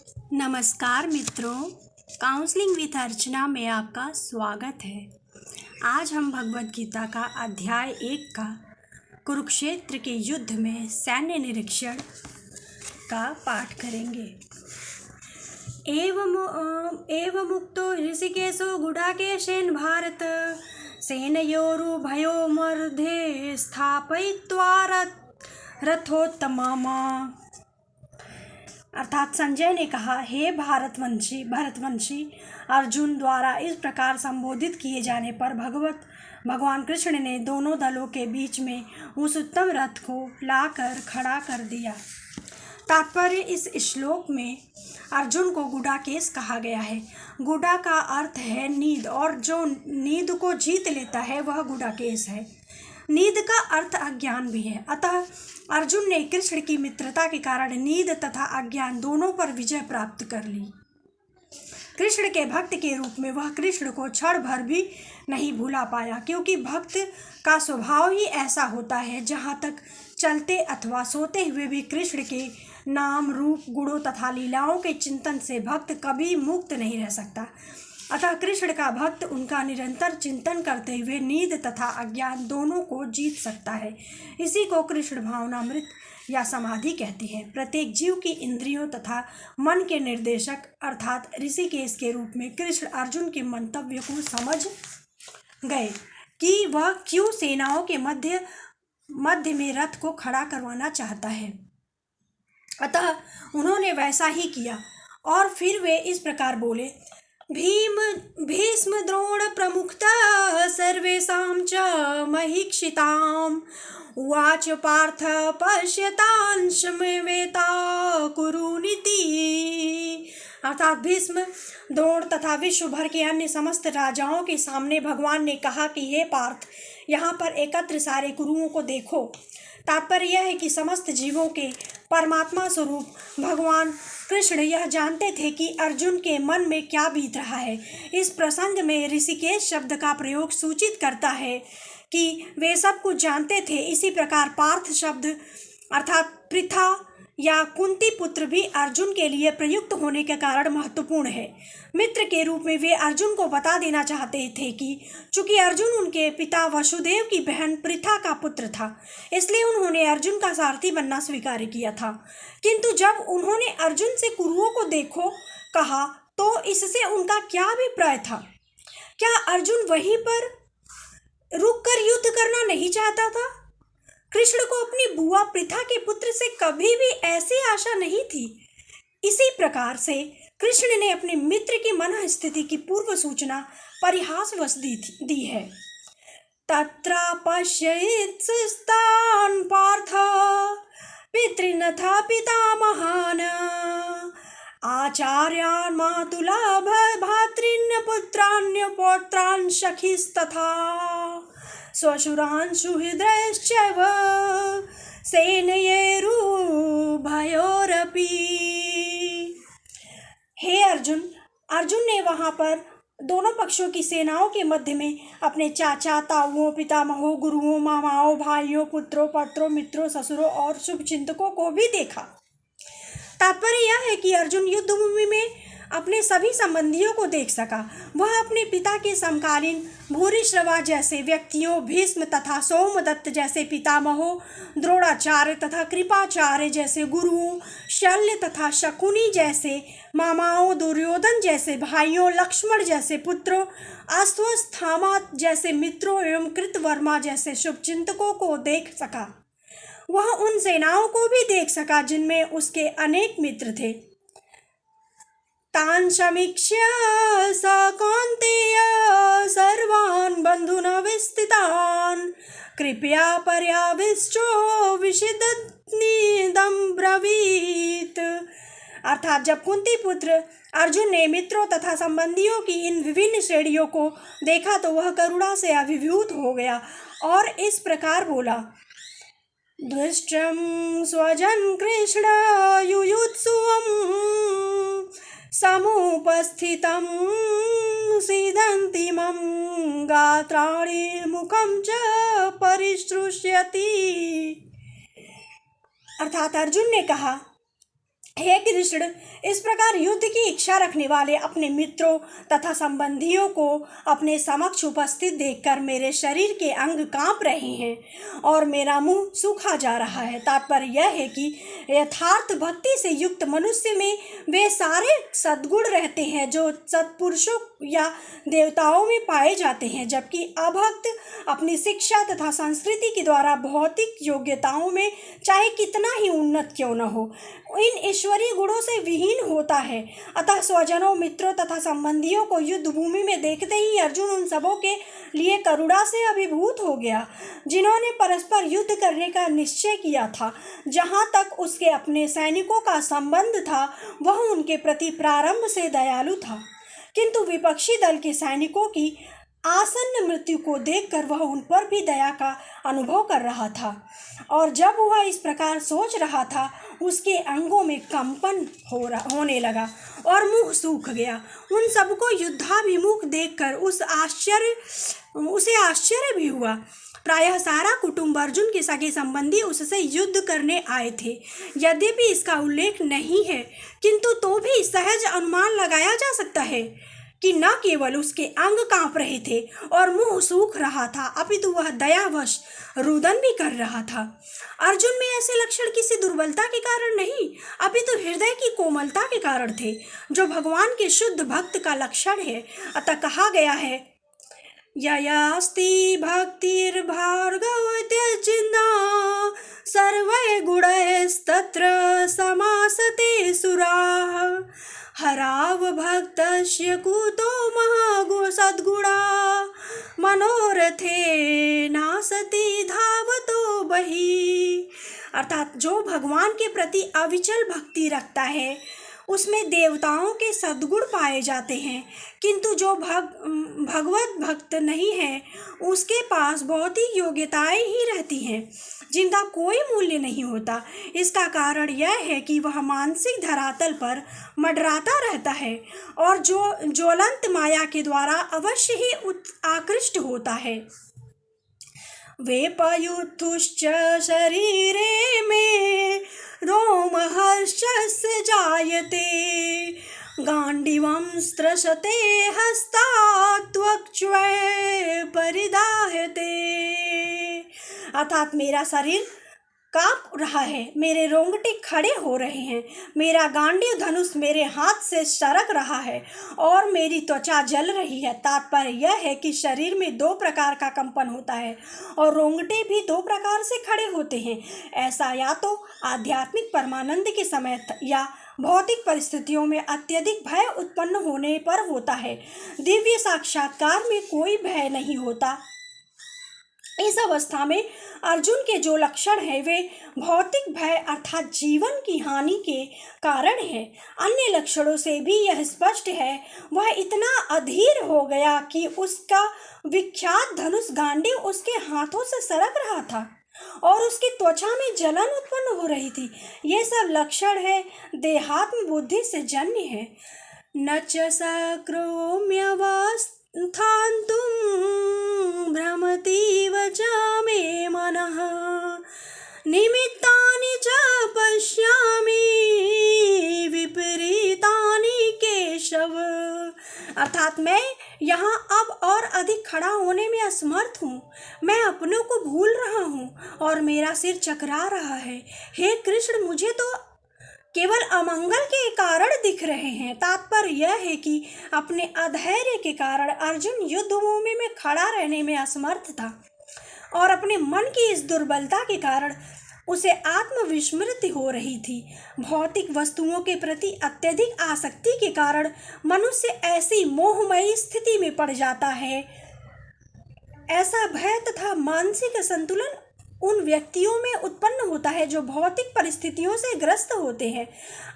नमस्कार मित्रों, counselling with अर्चना में आपका स्वागत है। आज हम भगवद गीता का अध्याय 1 का कुरुक्षेत्र के युद्ध में सैन्य निरीक्षण का पाठ करेंगे। एवमुक्तो ऋषिकेशो गुडाकेशेन भारत सेनयोरुभयो मध्ये स्थापयित्वा रथोत्तमम्। अर्थात संजय ने कहा, हे भरतवंशी अर्जुन द्वारा इस प्रकार संबोधित किए जाने पर भगवान कृष्ण ने दोनों दलों के बीच में उस उत्तम रथ को लाकर खड़ा कर दिया। तात्पर्य, इस श्लोक में अर्जुन को गुडाकेश कहा गया है। गुडा का अर्थ है नींद, और जो नींद को जीत लेता है वह गुडाकेश है। नींद का अर्थ अज्ञान भी है। अतः अर्जुन ने कृष्ण की मित्रता के कारण नींद तथा अज्ञान दोनों पर विजय प्राप्त कर ली। कृष्ण के भक्त के रूप में वह कृष्ण को क्षण भर भी नहीं भुला पाया, क्योंकि भक्त का स्वभाव ही ऐसा होता है। जहाँ तक चलते अथवा सोते हुए भी कृष्ण के नाम, रूप, गुणों तथा लीलाओं के चिंतन से भक्त कभी मुक्त नहीं रह सकता। अतः कृष्ण का भक्त उनका निरंतर चिंतन करते हुए नींद तथा अज्ञान दोनों को जीत सकता है। इसी को कृष्ण भावनामृत या समाधि कहती है। प्रत्येक जीव की इंद्रियों तथा मन के निर्देशक अर्थात ऋषिकेश के रूप में कृष्ण अर्जुन के मंतव्य को समझ गए कि वह क्यों सेनाओं के मध्य में रथ को खड़ा करवाना चाहता है। अतः उन्होंने वैसा ही किया और फिर वे इस प्रकार बोले, भीष्म द्रोण प्रमुखतः सर्वेषां च महीक्षिताम् उवाच पार्थ पश्यतांशमेवेता कुरुनीति। अर्थात भीष्म, द्रोण तथा विश्व भर के अन्य समस्त राजाओं के सामने भगवान ने कहा कि हे पार्थ, यहाँ पर एकत्र सारे कुरुओं को देखो। तात्पर्य यह है कि समस्त जीवों के परमात्मा स्वरूप भगवान कृष्ण यह जानते थे कि अर्जुन के मन में क्या बीत रहा है। इस प्रसंग में ऋषिकेश शब्द का प्रयोग सूचित करता है कि वे सब कुछ जानते थे। इसी प्रकार पार्थ शब्द अर्थात पृथा या कुंती पुत्र भी अर्जुन के लिए प्रयुक्त होने के कारण महत्वपूर्ण है। मित्र के रूप में वे अर्जुन को बता देना चाहते थे कि चूंकि अर्जुन उनके पिता वसुदेव की बहन पृथा का पुत्र था, इसलिए उन्होंने अर्जुन का सारथी बनना स्वीकार किया था। किंतु जब उन्होंने अर्जुन से कुरुओं को देखो कहा, तो इससे उनका क्या अभिप्राय था? क्या अर्जुन वहीं पर रुककर युद्ध करना नहीं चाहता था? कृष्ण को अपनी बुआ पृथा के पुत्र से कभी भी ऐसी आशा नहीं थी। इसी प्रकार से कृष्ण ने अपने मित्र की मन स्थिति की पूर्व सूचना परिहासवश दी है। तत्र पश्येत्स्तान् पार्थ पितृनथा पितामहान् आचार्यान् मातुलान् भ्रातॄन् पुत्रान् पौत्रान् सखीस्तथा स्वशुरान् सुहृदश्चैव सेनयोरुभयोरपि। हे अर्जुन ने वहां पर दोनों पक्षों की सेनाओं के मध्य में अपने चाचा, ताऊओं, पितामहों, गुरुओं, मामाओं, भाइयों, पुत्रों, पौत्रों, मित्रों, ससुरों और शुभचिंतकों को भी देखा। तात्पर्य यह है कि अर्जुन युद्ध भूमि में अपने सभी संबंधियों को देख सका। वह अपने पिता के समकालीन भूरिश्रवा जैसे व्यक्तियों, भीष्म तथा सोमदत्त जैसे पितामहों, द्रोणाचार्य तथा कृपाचार्य जैसे गुरुओं, शल्य तथा शकुनी जैसे मामाओं, दुर्योधन जैसे भाइयों, लक्ष्मण जैसे पुत्रों, अश्वत्थामा जैसे मित्रों एवं कृतवर्मा जैसे शुभचिंतकों को देख सका। वह उन सेनाओं को भी देख सका जिनमें उसके अनेक मित्र थे। तान् समीक्ष्य स कौन्तेय सर्वान् बन्धूनवस्थितान् कृपया पर्याविष्टो विषदन्निदं ब्रवीत्। अर्थात जब कुंती पुत्र अर्जुन ने मित्रों तथा संबंधियों की इन विभिन्न श्रेणियों को देखा तो वह करुणा से अभिभूत हो गया और इस प्रकार बोला, दृष्टं स्वजन कृष्ण युयुत्सुवं समुपस्थितं सीदन्तिमं गात्राणि मुखं च परिसृष्यति। अर्थात अर्जुन ने कहा, हे कृष्ण, इस प्रकार युद्ध की इच्छा रखने वाले अपने मित्रों तथा संबंधियों को अपने समक्ष उपस्थित देखकर मेरे शरीर के अंग कांप रहे हैं और मेरा मुंह सूखा जा रहा है। तात्पर्य यह है कि यथार्थ भक्ति से युक्त मनुष्य में वे सारे सद्गुण रहते हैं जो सत्पुरुषों या देवताओं में पाए जाते हैं, जबकि अभक्त अपनी शिक्षा तथा संस्कृति के द्वारा भौतिक योग्यताओं में चाहे कितना ही उन्नत क्यों न हो, इन ईश्वरीय गुणों से विहीन होता है। अतः स्वजनों, मित्रों तथा संबंधियों को युद्ध भूमि में देखते ही अर्जुन उन सबों के लिए करुणा से अभिभूत हो गया जिन्होंने परस्पर युद्ध करने का निश्चय किया था। जहाँ तक उसके अपने सैनिकों का संबंध था, वह उनके प्रति प्रारंभ से दयालु था, किंतु विपक्षी दल के सैनिकों की आसन्न मृत्यु को देखकर वह उन पर भी दया का अनुभव कर रहा था। और जब वह इस प्रकार सोच रहा था, उसके अंगों में कंपन होने लगा और मुंह सूख गया। उन सबको युद्धाभिमुख देखकर उसे आश्चर्य भी हुआ। प्रायः सारा कुटुंब अर्जुन के सगे संबंधी उससे युद्ध करने आए थे। यद्यपि इसका उल्लेख नहीं है, किंतु तो भी सहज अनुमान लगाया जा सकता है कि न केवल उसके अंग कांप रहे थे और मुंह सूख रहा था, अपितु वह दयावश रुदन भी कर रहा था। अर्जुन में ऐसे लक्षण किसी दुर्बलता के कारण नहीं, अपितु हृदय की कोमलता के कारण थे, जो भगवान के शुद्ध भक्त का लक्षण है। अतः कहा गया है, ययास्ति भक्तिर्भार्गव त्यजिन्ना सर्वै गुणैस्तत्र समासते सुराः हराव भक्तस्य कुतो सद्गुणा मनोरथे नासति धावतो बहि। अर्थात जो भगवान के प्रति अविचल भक्ति रखता है उसमें देवताओं के सद्गुण पाए जाते हैं, किंतु जो भगवत भक्त नहीं है उसके पास भौतिक योग्यताएं ही रहती हैं जिनका कोई मूल्य नहीं होता। इसका कारण यह है कि वह मानसिक धरातल पर मंडराता रहता है और जो ज्वलंत माया के द्वारा अवश्य ही आकृष्ट होता है। वेपयुत्थुश्च शरीरे में रोमहर्षस्य जायते गांडीवं स्त्रशते हस्तात् त्वक्ष्वे परिदाह्यते। अर्थात मेरा शरीर कांप रहा है, मेरे रोंगटे खड़े हो रहे हैं, मेरा गांडीव धनुष मेरे हाथ से सरक रहा है और मेरी त्वचा जल रही है। तात्पर्य यह है कि शरीर में दो प्रकार का कंपन होता है और रोंगटे भी दो प्रकार से खड़े होते हैं। ऐसा या तो आध्यात्मिक परमानंद के समय या भौतिक परिस्थितियों में अत्यधिक भय उत्पन्न होने पर होता है। दिव्य साक्षात्कार में कोई भय नहीं होता। इस अवस्था में अर्जुन के जो लक्षण है वे भौतिक भय अर्थात जीवन की हानि के कारण है। अन्य लक्षणों से भी यह स्पष्ट है, वह इतना अधीर हो गया कि उसका विख्यात धनुष गांडीव उसके हाथों से सरक रहा था और उसकी त्वचा में जलन उत्पन्न हो रही थी। ये सब लक्षण है देहात्म बुद्धि से जन्य है। न च स्थान्तुं भ्रमतीव च मे मनः निमित्तानि च पश्यामि विपरीतानि केशव। अर्थात मैं यहाँ अब और अधिक खड़ा होने में असमर्थ हूँ, मैं अपनों को भूल रहा हूँ और मेरा सिर चकरा रहा है। हे कृष्ण, मुझे तो केवल अमंगल के कारण दिख रहे हैं। तात्पर्य यह है कि अपने अधैर्य के कारण अर्जुन युद्ध भूमि में खड़ा रहने में असमर्थ था और अपने मन की इस दुर्बलता के कारण उसे आत्मविस्मृति हो रही थी। भौतिक वस्तुओं के प्रति अत्यधिक आसक्ति के कारण मनुष्य ऐसी मोहमयी स्थिति में पड़ जाता है। ऐसा भय तथा मानसिक असंतुलन उन व्यक्तियों में उत्पन्न होता है जो भौतिक परिस्थितियों से ग्रस्त होते हैं।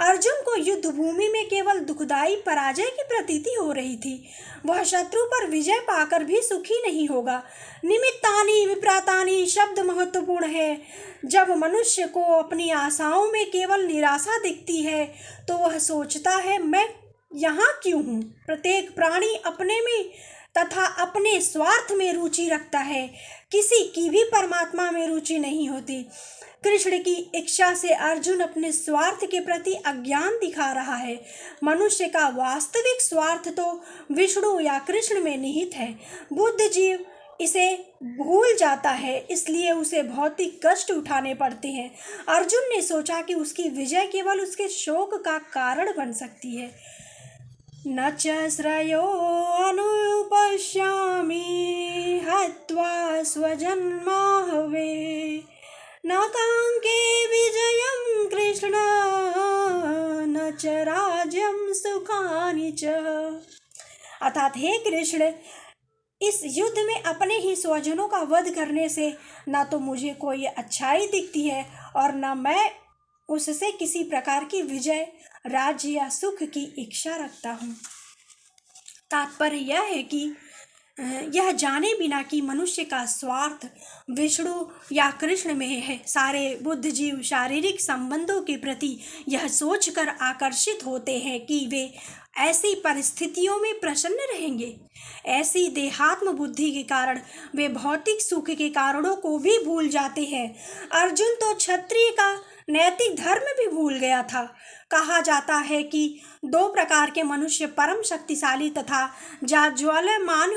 अर्जुन को युद्ध भूमि में केवल दुखदायी पराजय की प्रतीति हो रही थी, वह शत्रु पर विजय पाकर भी सुखी नहीं होगा। निमित्तानि विप्रातानि शब्द महत्वपूर्ण है। जब मनुष्य को अपनी आशाओं में केवल निराशा दिखती है तो वह सोचता है, मैं यहाँ क्यों हूँ। प्रत्येक प्राणी अपने में तथा अपने स्वार्थ में रुचि रखता है, किसी की भी परमात्मा में रुचि नहीं होती। कृष्ण की इच्छा से अर्जुन अपने स्वार्थ के प्रति अज्ञान दिखा रहा है। मनुष्य का वास्तविक स्वार्थ तो विष्णु या कृष्ण में निहित है। बुद्ध जीव इसे भूल जाता है, इसलिए उसे भौतिक कष्ट उठाने पड़ते हैं। अर्जुन ने सोचा कि उसकी विजय केवल उसके शोक का कारण बन सकती है। न च श्रेयो अनुपश्यामि हत्वा स्वजन्माहवे न कांके विजयं कृष्ण न च राज्यं सुखानि च। अर्थात हे कृष्ण, इस युद्ध में अपने ही स्वजनों का वध करने से न तो मुझे कोई अच्छाई दिखती है और न मैं उससे किसी प्रकार की विजय, राज्य या सुख की इच्छा रखता हूँ। तात्पर्य यह है कि यह जाने बिना कि मनुष्य का स्वार्थ विष्णु या कृष्ण में है। सारे बुद्ध जीव शारीरिक संबंधों के प्रति यह सोचकर आकर्षित होते हैं कि वे ऐसी परिस्थितियों में प्रसन्न रहेंगे। ऐसी देहात्म बुद्धि के कारण वे भौतिक सुख के कारणों को भी भूल जाते हैं। अर्जुन तो क्षत्रिय का नैतिक धर्म भी भूल गया था। कहा जाता है कि दो प्रकार के मनुष्य परम शक्तिशाली तथा ज्वालायमान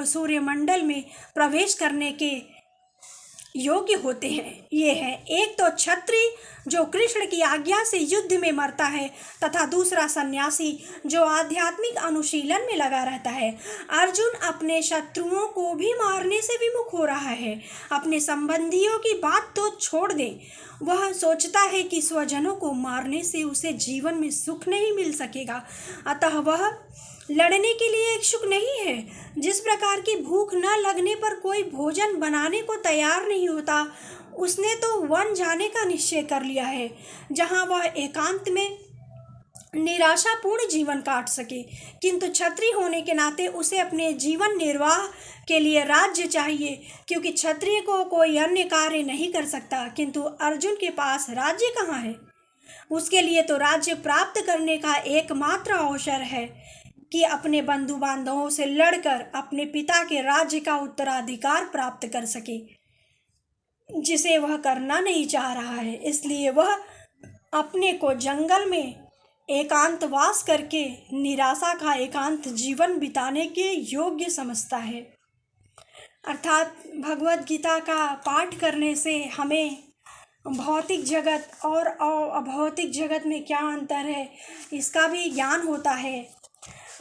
सूर्यमंडल में प्रवेश करने के योग्य होते हैं। ये है, एक तो क्षत्रिय जो कृष्ण की आज्ञा से युद्ध में मरता है तथा दूसरा सन्यासी जो आध्यात्मिक अनुशीलन में लगा रहता है। अर्जुन अपने शत्रुओं को भी मारने से विमुख हो रहा है। अपने संबंधियों की बात तो छोड़ दें, वह सोचता है कि स्वजनों को मारने से उसे जीवन में सुख नहीं मिल सकेगा, अतः वह लड़ने के लिए इच्छुक नहीं है। जिस प्रकार की भूख न लगने पर कोई भोजन बनाने को तैयार नहीं होता, उसने तो वन जाने का निश्चय कर लिया है, जहां वह एकांत में निराशापूर्ण जीवन काट सके। किंतु क्षत्रिय होने के नाते उसे अपने जीवन निर्वाह के लिए राज्य चाहिए, क्योंकि क्षत्रिय को कोई अन्य कार्य नहीं कर सकता। किंतु अर्जुन के पास राज्य कहाँ है? उसके लिए तो राज्य प्राप्त करने का एकमात्र अवसर है कि अपने बंधु बांधवों से लड़कर अपने पिता के राज्य का उत्तराधिकार प्राप्त कर सके, जिसे वह करना नहीं चाह रहा है। इसलिए वह अपने को जंगल में एकांतवास करके निराशा का एकांत जीवन बिताने के योग्य समझता है। अर्थात भगवत गीता का पाठ करने से हमें भौतिक जगत और अभौतिक जगत में क्या अंतर है, इसका भी ज्ञान होता है।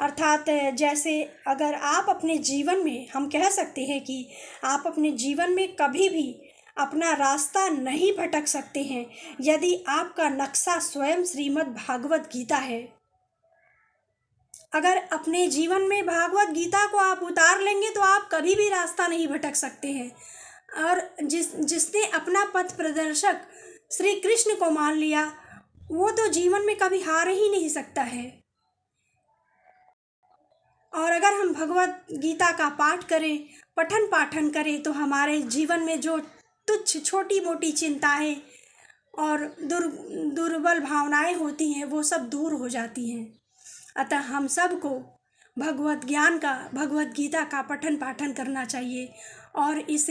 अर्थात जैसे अगर आप अपने जीवन में, हम कह सकते हैं कि आप अपने जीवन में कभी भी अपना रास्ता नहीं भटक सकते हैं यदि आपका नक्शा स्वयं श्रीमद् भागवत गीता है। अगर अपने जीवन में भागवत गीता को आप उतार लेंगे तो आप कभी भी रास्ता नहीं भटक सकते हैं। और जिसने अपना पथ प्रदर्शक श्री कृष्ण को मान लिया, वो तो जीवन में कभी हार ही नहीं सकता है। और अगर हम भगवत गीता का पाठ करें, पठन पाठन करें, तो हमारे जीवन में जो तुच्छ छोटी मोटी चिंताएं और दुर्बल भावनाएं होती हैं, वो सब दूर हो जाती हैं। अतः हम सबको भगवत ज्ञान का, भगवत गीता का पठन पाठन करना चाहिए और इस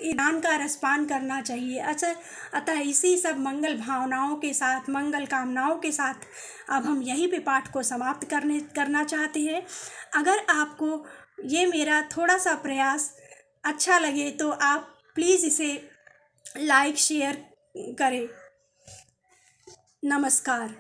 ज्ञान का रसपान करना चाहिए। अतः इसी सब मंगल भावनाओं के साथ, मंगल कामनाओं के साथ अब हम यहीं पे पाठ को समाप्त करना चाहते हैं। अगर आपको ये मेरा थोड़ा सा प्रयास अच्छा लगे तो आप प्लीज़ इसे लाइक शेयर करें। नमस्कार।